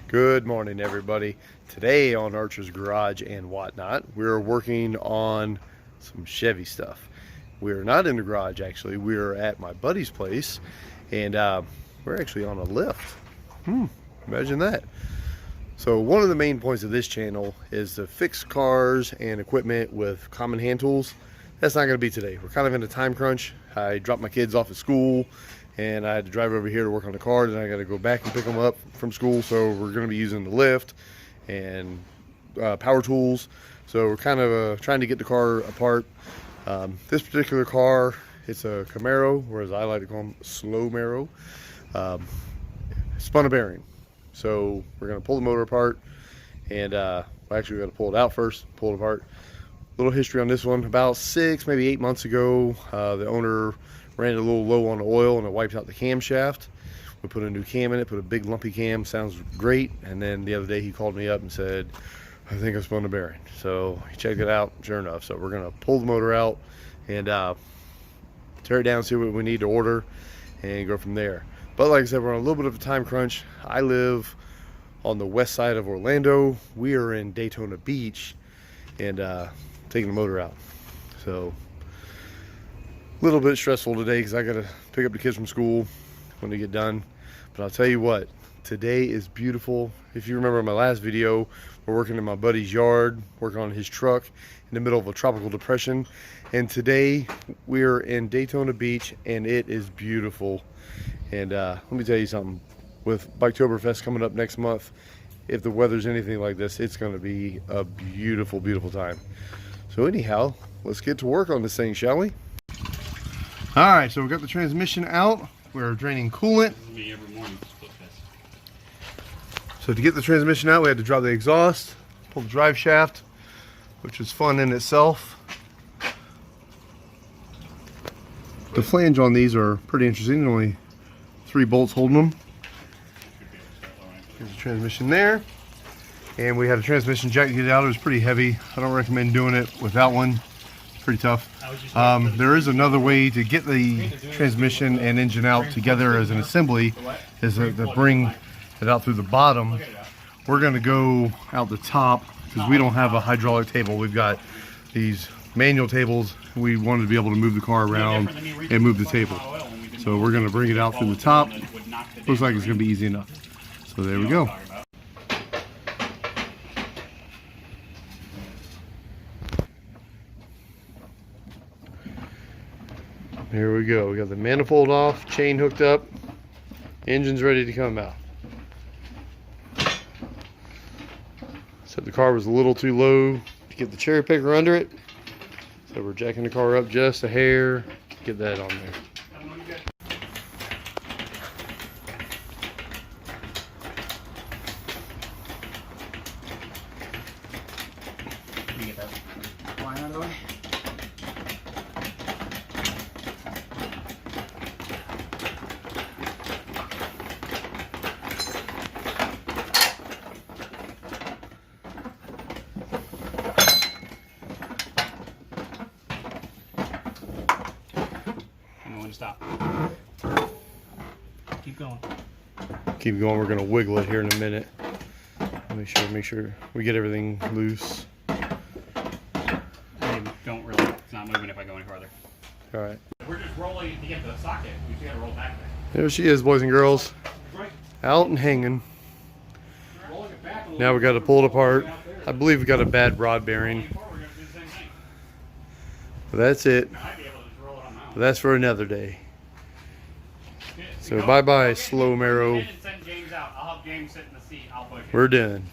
Good morning, everybody. Today on Archer's Garage and Whatnot, we're working on some Chevy stuff. We're not in the garage, actually. We're at my buddy's place, and we're actually on a lift. Imagine that. So one of the main points of this channel is to fix cars and equipment with common hand tools. That's not going to be today. We're kind of in a time crunch. I dropped my kids off at school, and I had to drive over here to work on the car, and I got to go back and pick them up from school. So we're going to be using the lift and power tools. So we're kind of trying to get the car apart. This particular car, it's a Camaro, or as I like to call them, slow Maro. Spun a bearing. So we're going to pull the motor apart, and actually we got to pull it out first, pull it apart. Little history on this one. About 6, maybe 8 months ago, the owner ran a little low on the oil and it wiped out the camshaft. We put a new cam in it, put a big lumpy cam, sounds great. And then the other day he called me up and said, I think I spun a bearing. So he checked it out, sure enough. So we're gonna pull the motor out and tear it down, see what we need to order, and go from there. But like I said, we're on a little bit of a time crunch. I live on the west side of Orlando. We are in Daytona Beach and taking the motor out. So a little bit stressful today because I gotta pick up the kids from school when they get done. But I'll tell you what, today is beautiful. If you remember my last video, we're working in my buddy's yard, working on his truck in the middle of a tropical depression. And today we're in Daytona Beach and it is beautiful. And let me tell you something, with Biketoberfest coming up next month, if the weather's anything like this, it's gonna be a beautiful, beautiful time. So anyhow, let's get to work on this thing, shall we? All right, so we've got the transmission out. We're draining coolant. So to get the transmission out, we had to drop the exhaust, pull the drive shaft, which is fun in itself. The flange on these are pretty interesting. Only 3 bolts holding them. Here's the transmission there. And we had a transmission jack to get it out. It was pretty heavy. I don't recommend doing it without one. Pretty tough. There is another way to get the transmission and engine out together as an assembly, is to bring it out through the bottom. We're going to go out the top because we don't have a hydraulic table. We've got these manual tables. We wanted to be able to move the car around and move the table. So we're going to bring it out through the top. Looks like it's going to be easy enough. So there we go. Here we go. We got the manifold off, chain hooked up, engine's ready to come out. So the car was a little too low to get the cherry picker under it. So we're jacking the car up just a hair to get that on there. Can you get that line out of the way? Stop. Keep going. Keep going. We're gonna wiggle it here in a minute. Make sure we get everything loose. Don't really. It's not moving if I go any farther. All right. We're just rolling to get the socket. We just gotta roll back there. There she is, boys and girls. Out and hanging. Now we got to pull it apart. I believe we got a bad rod bearing. But that's it. But that's for another day. So bye-bye, slow Maro. We're done.